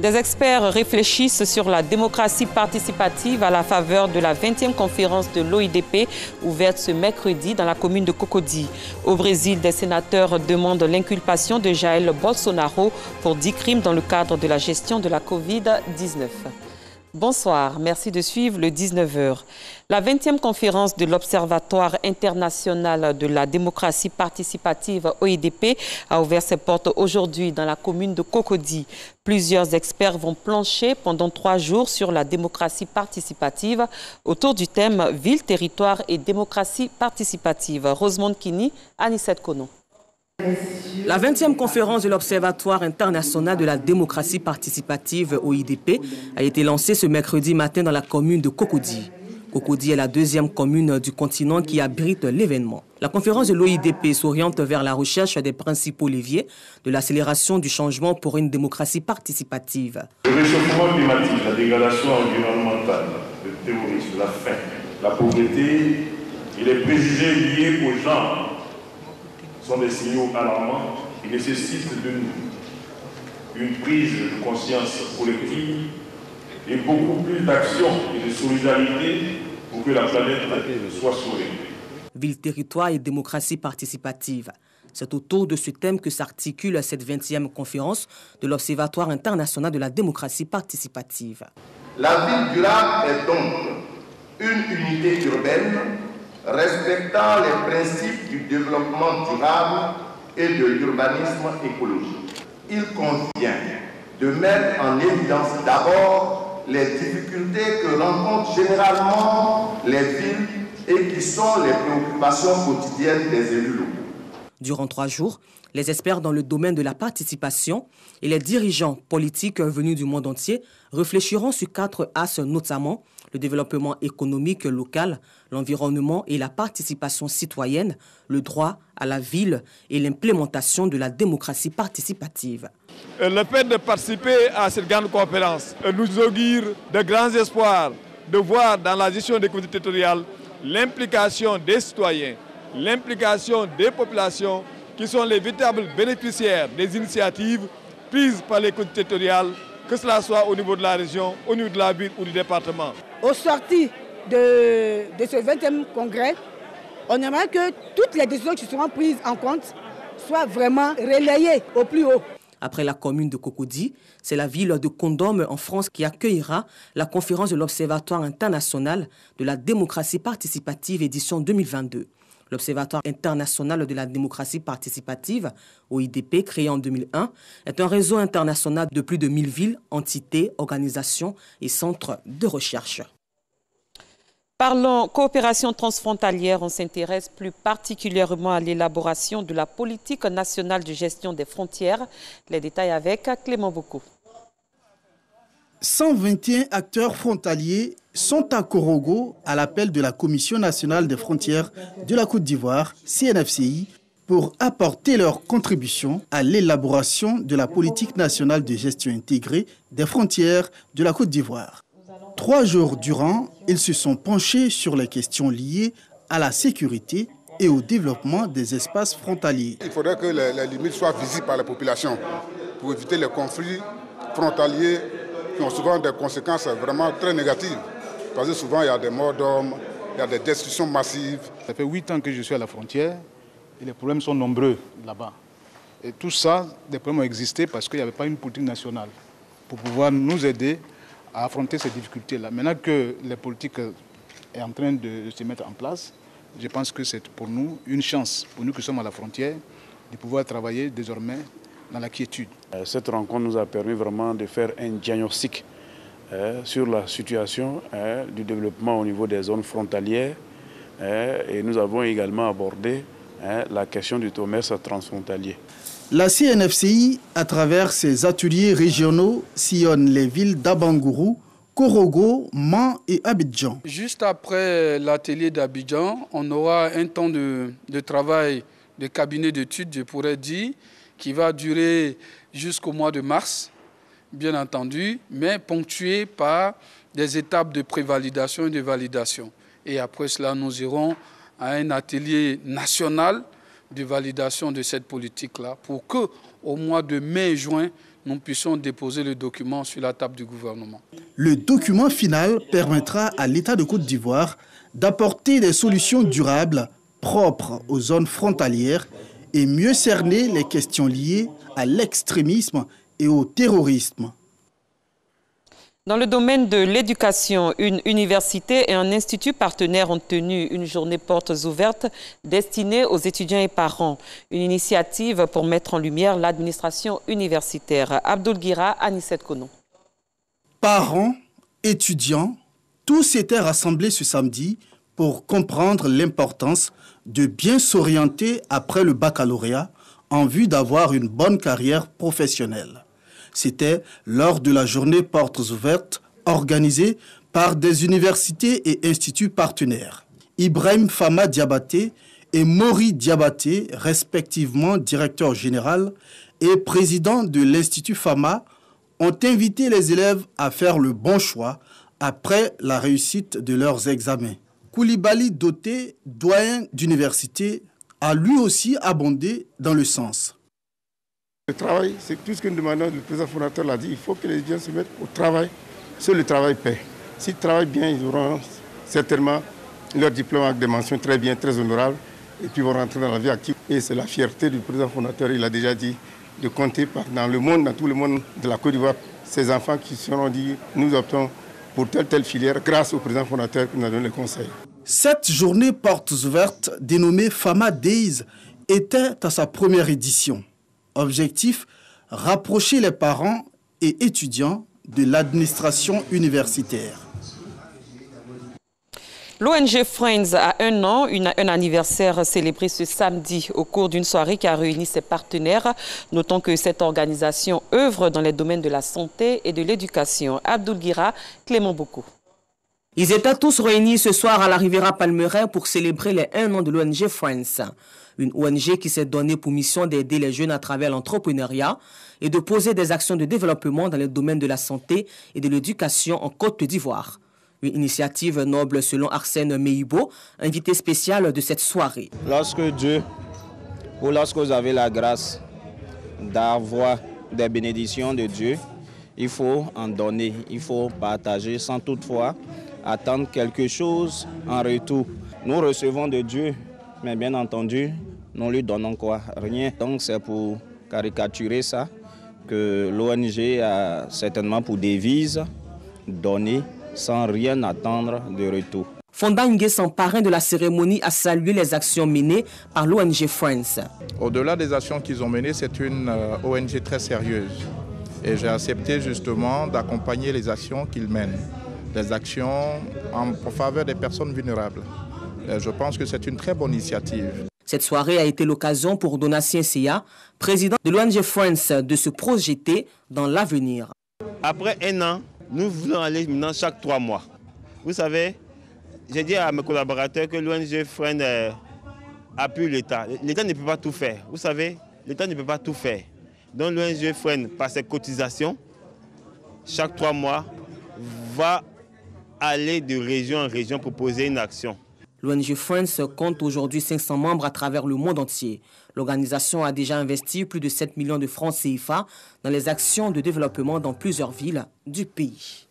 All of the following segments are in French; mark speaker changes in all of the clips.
Speaker 1: Des experts réfléchissent sur la démocratie participative à la faveur de la 20e conférence de l'OIDP ouverte ce mercredi dans la commune de Cocody. Au Brésil, des sénateurs demandent l'inculpation de Jair Bolsonaro pour 10 crimes dans le cadre de la gestion de la Covid-19. Bonsoir, merci de suivre le 19h. La 20e conférence de l'Observatoire international de la démocratie participative OIDP a ouvert ses portes aujourd'hui dans la commune de Cocody. Plusieurs experts vont plancher pendant 3 jours sur la démocratie participative autour du thème Ville, territoire et démocratie participative. Rosemonde Kini, Anissette Kono.
Speaker 2: La 20e conférence de l'Observatoire international de la démocratie participative OIDP a été lancée ce mercredi matin dans la commune de Cocody. Cocody est la 2e commune du continent qui abrite l'événement. La conférence de l'OIDP s'oriente vers la recherche des principaux leviers de l'accélération du changement pour une démocratie participative.
Speaker 3: Le réchauffement climatique, la dégradation environnementale, le terrorisme, la faim, la pauvreté et les préjugés liés aux gens sont des signaux alarmants qui nécessitent de nous une prise de conscience collective et beaucoup plus d'action et de solidarité pour que la planète soit sauvée.
Speaker 2: Ville, territoire et démocratie participative. C'est autour de ce thème que s'articule cette 20e conférence de l'Observatoire international de la démocratie participative.
Speaker 4: La ville durable est donc une unité urbaine respectant les principes du développement durable et de l'urbanisme écologique. Il convient de mettre en évidence d'abord les difficultés que rencontrent généralement les villes et qui sont les préoccupations quotidiennes des élus locaux.
Speaker 2: Durant 3 jours, les experts dans le domaine de la participation et les dirigeants politiques venus du monde entier réfléchiront sur 4 axes, notamment le développement économique local, l'environnement et la participation citoyenne, le droit à la ville et l'implémentation de la démocratie participative.
Speaker 5: Le fait de participer à cette grande conférence nous augure de grands espoirs de voir dans la gestion des collectivités territoriales l'implication des citoyens, l'implication des populations qui sont les véritables bénéficiaires des initiatives prises par les collectivités territoriales, que cela soit au niveau de la région, au niveau de la ville ou du département.
Speaker 6: Au sorti de ce 20e congrès, on aimerait que toutes les décisions qui seront prises en compte soient vraiment relayées au plus haut.
Speaker 2: Après la commune de Cocody, c'est la ville de Condom en France qui accueillera la conférence de l'Observatoire international de la démocratie participative édition 2022. L'Observatoire international de la démocratie participative, OIDP, créé en 2001, est un réseau international de plus de 1000 villes, entités, organisations et centres de recherche.
Speaker 1: Parlons coopération transfrontalière, on s'intéresse plus particulièrement à l'élaboration de la politique nationale de gestion des frontières. Les détails avec Clément Boukou.
Speaker 7: 121 acteurs frontaliers sont à Korogo à l'appel de la Commission nationale des frontières de la Côte d'Ivoire, CNFCI, pour apporter leur contribution à l'élaboration de la politique nationale de gestion intégrée des frontières de la Côte d'Ivoire. 3 jours durant, ils se sont penchés sur les questions liées à la sécurité et au développement des espaces frontaliers.
Speaker 8: Il faudrait que les limites soient visibles par la population pour éviter les conflits frontaliers qui ont souvent des conséquences vraiment très négatives. Parce que souvent, il y a des morts d'hommes, il y a des destructions massives.
Speaker 9: Ça fait 8 ans que je suis à la frontière et les problèmes sont nombreux là-bas. Et tout ça, des problèmes ont existé parce qu'il n'y avait pas une politique nationale pour pouvoir nous aider à affronter ces difficultés-là. Maintenant que la politique est en train de se mettre en place, je pense que c'est pour nous une chance, pour nous qui sommes à la frontière, de pouvoir travailler désormais dans la quiétude.
Speaker 3: Cette rencontre nous a permis vraiment de faire un diagnostic sur la situation du développement au niveau des zones frontalières et nous avons également abordé la question du commerce transfrontalier.
Speaker 7: La CNFCI, à travers ses ateliers régionaux, sillonne les villes d'Abangourou, Korogo, Man et Abidjan.
Speaker 10: Juste après l'atelier d'Abidjan, on aura un temps de travail de cabinet d'études, je pourrais dire, qui va durer jusqu'au mois de mars, bien entendu, mais ponctué par des étapes de prévalidation et de validation. Et après cela, nous irons à un atelier national de validation de cette politique-là pour qu'au mois de mai et juin, nous puissions déposer le document sur la table du gouvernement.
Speaker 7: Le document final permettra à l'État de Côte d'Ivoire d'apporter des solutions durables propres aux zones frontalières et mieux cerner les questions liées à l'extrémisme et au terrorisme.
Speaker 1: Dans le domaine de l'éducation, une université et un institut partenaire ont tenu une journée portes ouvertes destinée aux étudiants et parents. Une initiative pour mettre en lumière l'administration universitaire. Abdoul Guira, Anissette Kono.
Speaker 7: Parents, étudiants, tous s'étaient rassemblés ce samedi pour comprendre l'importance de bien s'orienter après le baccalauréat en vue d'avoir une bonne carrière professionnelle. C'était lors de la journée portes ouvertes organisée par des universités et instituts partenaires. Ibrahim Fama Diabaté et Mori Diabaté, respectivement directeur général et président de l'Institut Fama, ont invité les élèves à faire le bon choix après la réussite de leurs examens. Koulibaly Doté, doyen d'université, a lui aussi abondé dans le sens.
Speaker 11: Le travail, c'est tout ce que nous demandons, le président fondateur l'a dit, il faut que les étudiants se mettent au travail. Seul le travail paie. S'ils travaillent bien, ils auront certainement leur diplôme avec des mentions très bien, très honorables, et puis vont rentrer dans la vie active. Et c'est la fierté du président fondateur, il a déjà dit, de compter dans le monde, dans tout le monde de la Côte d'Ivoire, ces enfants qui se seront dit, nous optons pour telle filière grâce au président fondateur qui nous a donné le conseil.
Speaker 7: Cette journée portes ouvertes, dénommée Fama Days, était à sa première édition. Objectif, rapprocher les parents et étudiants de l'administration universitaire.
Speaker 1: L'ONG Friends a un an, un anniversaire célébré ce samedi au cours d'une soirée qui a réuni ses partenaires. Notons que cette organisation œuvre dans les domaines de la santé et de l'éducation. Abdoul Guira, Clément Boko.
Speaker 2: Ils étaient tous réunis ce soir à la Riviera Palmeraie pour célébrer les 1 an de l'ONG Friends. Une ONG qui s'est donnée pour mission d'aider les jeunes à travers l'entrepreneuriat et de poser des actions de développement dans les domaines de la santé et de l'éducation en Côte d'Ivoire. Une initiative noble selon Arsène Meibo, invité spécial de cette soirée.
Speaker 12: Lorsque vous avez la grâce d'avoir des bénédictions de Dieu, il faut en donner, il faut partager sans toutefois attendre quelque chose en retour. Nous recevons de Dieu, mais bien entendu, nous lui donnons quoi? Rien. Donc c'est pour caricaturer ça que l'ONG a certainement pour devise donner sans rien attendre de retour.
Speaker 2: Fonda Nguessan, parrain de la cérémonie, a salué les actions menées par l'ONG Friends.
Speaker 13: Au-delà des actions qu'ils ont menées, c'est une ONG très sérieuse. Et j'ai accepté justement d'accompagner les actions qu'ils mènent, les actions en faveur des personnes vulnérables. Et je pense que c'est une très bonne initiative.
Speaker 2: Cette soirée a été l'occasion pour Donatien Seya, président de l'ONG Friends, de se projeter dans l'avenir.
Speaker 14: Après 1 an, nous voulons aller maintenant chaque 3 mois. Vous savez, j'ai dit à mes collaborateurs que l'ONG Friends appuie l'État. L'État ne peut pas tout faire. Vous savez, l'État ne peut pas tout faire. Donc l'ONG Friends, par ses cotisations, chaque 3 mois, va aller de région en région pour poser une action.
Speaker 2: L'ONG Friends compte aujourd'hui 500 membres à travers le monde entier. L'organisation a déjà investi plus de 7 millions de francs CFA dans les actions de développement dans plusieurs villes du pays.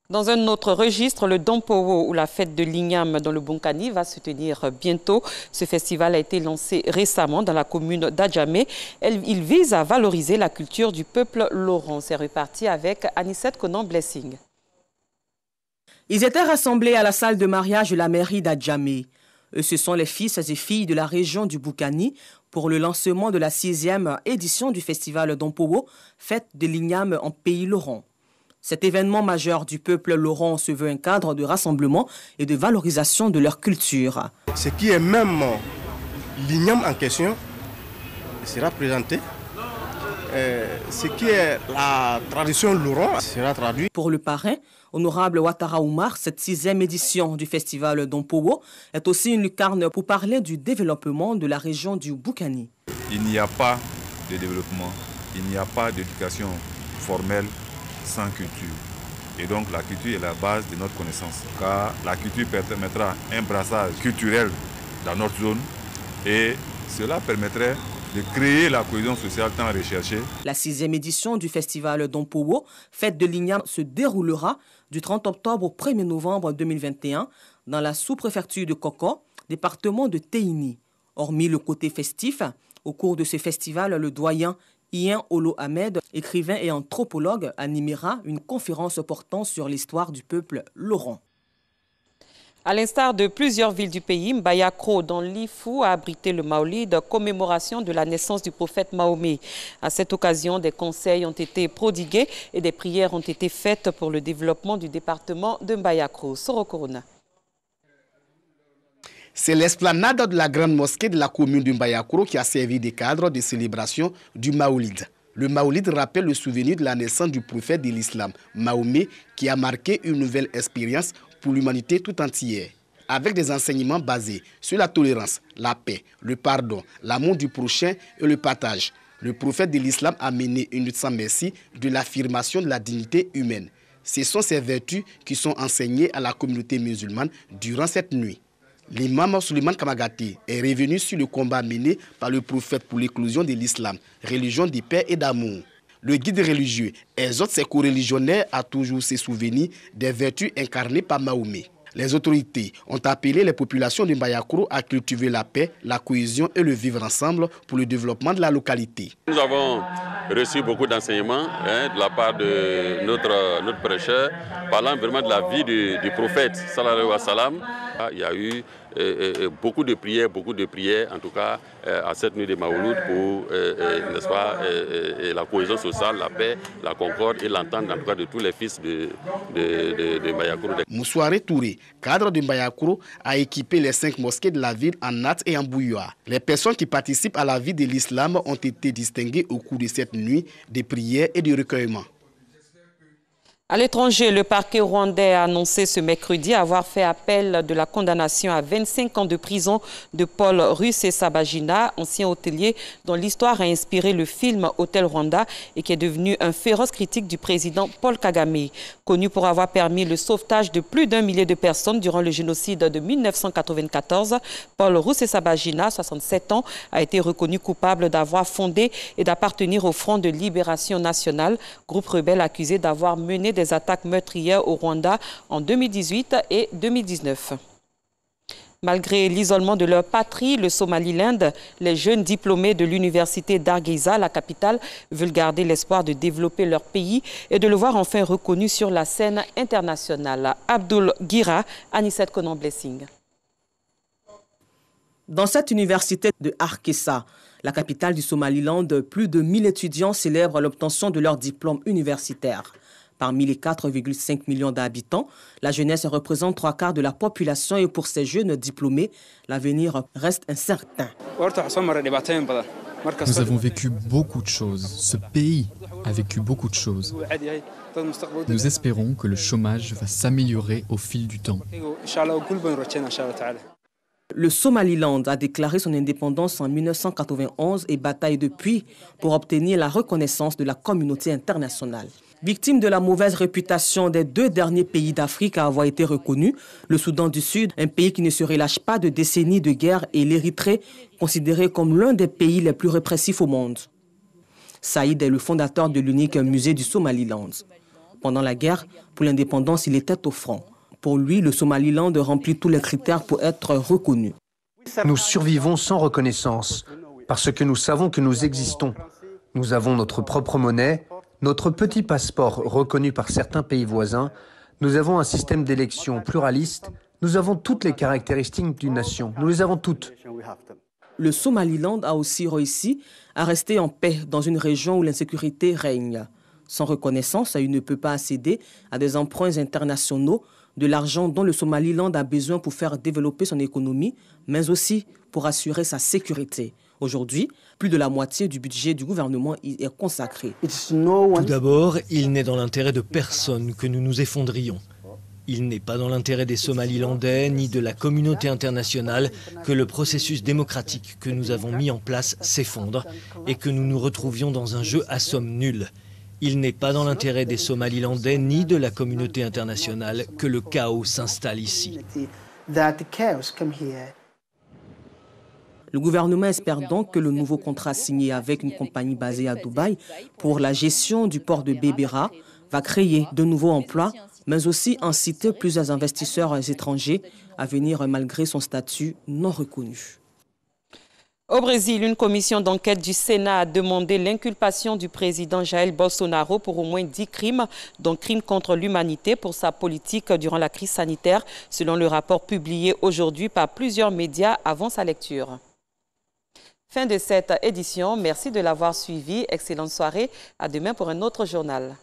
Speaker 2: Dans un autre registre, le Dompowo ou la fête de l'Igname dans le Bonkani va se tenir bientôt. Ce festival a été lancé récemment dans la commune d'Adjamé. Il vise à valoriser la culture du peuple lorrain. C'est reparti avec Anissette Konan-Blessing. Ils étaient rassemblés à la salle de mariage de la mairie d'Adjamé. Ce sont les fils et filles de la région du Boukani pour le lancement de la 6e édition du festival Dompowo, fête de l'Igname en pays lorrain. Cet événement majeur du peuple lorrain se veut un cadre de rassemblement et de valorisation de leur culture.
Speaker 15: Ce qui est même l'igname en question sera présenté. Ce qui est la tradition lorrain sera traduit.
Speaker 2: Pour le parrain, honorable Ouattara Oumar, cette 6e édition du festival Dompowo est aussi une lucarne pour parler du développement de la région du Boukani.
Speaker 16: Il n'y a pas de développement, il n'y a pas d'éducation formelle sans culture. Et donc la culture est la base de notre connaissance. Car la culture permettra un brassage culturel dans notre zone et cela permettrait de créer la cohésion sociale tant recherchée.
Speaker 2: La 6e édition du festival d'Ompowo, Fête de l'Igname, se déroulera du 30 octobre au 1er novembre 2021 dans la sous-préfecture de Koko, département de Teini. Hormis le côté festif, au cours de ce festival, le doyen Ien Olo Ahmed, écrivain et anthropologue, animera une conférence portant sur l'histoire du peuple Laurent.
Speaker 1: À l'instar de plusieurs villes du pays, Mbayakro, dans l'Ifou, a abrité le Maolid, commémoration de la naissance du prophète Mahomet. À cette occasion, des conseils ont été prodigués et des prières ont été faites pour le développement du département de Mbayakro. Soro Corona.
Speaker 17: C'est l'esplanade de la grande mosquée de la commune de Mbayakro qui a servi de cadre de célébration du Maolid. Le Maolid rappelle le souvenir de la naissance du prophète de l'islam, Mahomet, qui a marqué une nouvelle expérience pour l'humanité tout entière, avec des enseignements basés sur la tolérance, la paix, le pardon, l'amour du prochain et le partage. Le prophète de l'islam a mené une lutte sans merci de l'affirmation de la dignité humaine. Ce sont ces vertus qui sont enseignées à la communauté musulmane durant cette nuit. L'imam Suleiman Kamagati est revenu sur le combat mené par le prophète pour l'éclosion de l'islam, religion de paix et d'amour. Le guide religieux exhorte ses co-religionnaires à toujours se souvenir des vertus incarnées par Mahomet. Les autorités ont appelé les populations de Mbayakro à cultiver la paix, la cohésion et le vivre ensemble pour le développement de la localité.
Speaker 18: Nous avons reçu beaucoup d'enseignements de la part de notre prêcheur, parlant vraiment de la vie du prophète, sallallahu alayhi wa sallam. Il y a eu beaucoup de prières, en tout cas à cette nuit de Maouloud pour n'est-ce pas, la cohésion sociale, la paix, la concorde et l'entente en tout cas de tous les fils de Mbayakro.
Speaker 17: Moussouare Touré, cadre de Mbayakro, a équipé les 5 mosquées de la ville en Nat et en Bouyoua. Les personnes qui participent à la vie de l'islam ont été distinguées au cours de cette nuit de prières et de recueillement.
Speaker 1: À l'étranger, le parquet rwandais a annoncé ce mercredi avoir fait appel de la condamnation à 25 ans de prison de Paul Rusesabagina, ancien hôtelier dont l'histoire a inspiré le film Hôtel Rwanda et qui est devenu un féroce critique du président Paul Kagame. Connu pour avoir permis le sauvetage de plus d'1 millier de personnes durant le génocide de 1994, Paul Rusesabagina, 67 ans, a été reconnu coupable d'avoir fondé et d'appartenir au Front de Libération Nationale, groupe rebelle accusé d'avoir mené des attaques meurtrières au Rwanda en 2018 et 2019. Malgré l'isolement de leur patrie, le Somaliland, les jeunes diplômés de l'université d'Hargeisa, la capitale, veulent garder l'espoir de développer leur pays et de le voir enfin reconnu sur la scène internationale. Abdul Gira, Anisette Conan Blessing.
Speaker 2: Dans cette université de Hargeisa, la capitale du Somaliland, plus de 1000 étudiants célèbrent l'obtention de leur diplôme universitaire. Parmi les 4,5 millions d'habitants, la jeunesse représente 3/4 de la population et pour ces jeunes diplômés, l'avenir reste incertain.
Speaker 19: Nous avons vécu beaucoup de choses. Ce pays a vécu beaucoup de choses. Nous espérons que le chômage va s'améliorer au fil du temps.
Speaker 2: Le Somaliland a déclaré son indépendance en 1991 et bataille depuis pour obtenir la reconnaissance de la communauté internationale. Victime de la mauvaise réputation des 2 derniers pays d'Afrique à avoir été reconnus, le Soudan du Sud, un pays qui ne se relâche pas de décennies de guerre, et l'Érythrée, considéré comme l'un des pays les plus répressifs au monde. Saïd est le fondateur de l'unique musée du Somaliland. Pendant la guerre, pour l'indépendance, il était au front. Pour lui, le Somaliland remplit tous les critères pour être reconnu.
Speaker 20: Nous survivons sans reconnaissance, parce que nous savons que nous existons. Nous avons notre propre monnaie, notre petit passeport reconnu par certains pays voisins, nous avons un système d'élection pluraliste, nous avons toutes les caractéristiques d'une nation, nous les avons toutes.
Speaker 2: Le Somaliland a aussi réussi à rester en paix dans une région où l'insécurité règne. Sans reconnaissance, il ne peut pas accéder à des emprunts internationaux, de l'argent dont le Somaliland a besoin pour faire développer son économie, mais aussi pour assurer sa sécurité. Aujourd'hui, plus de la moitié du budget du gouvernement y est consacré.
Speaker 21: Tout d'abord, il n'est dans l'intérêt de personne que nous nous effondrions. Il n'est pas dans l'intérêt des Somalilandais ni de la communauté internationale que le processus démocratique que nous avons mis en place s'effondre et que nous nous retrouvions dans un jeu à somme nulle. Il n'est pas dans l'intérêt des Somalilandais ni de la communauté internationale que le chaos s'installe ici.
Speaker 2: Le Le gouvernement espère donc que le nouveau contrat signé avec une compagnie basée à Dubaï pour la gestion du port de Berbera va créer de nouveaux emplois, mais aussi inciter plusieurs investisseurs étrangers à venir malgré son statut non reconnu.
Speaker 1: Au Brésil, une commission d'enquête du Sénat a demandé l'inculpation du président Jair Bolsonaro pour au moins 10 crimes, dont crimes contre l'humanité pour sa politique durant la crise sanitaire, selon le rapport publié aujourd'hui par plusieurs médias avant sa lecture. Fin de cette édition. Merci de l'avoir suivi. Excellente soirée. À demain pour un autre journal.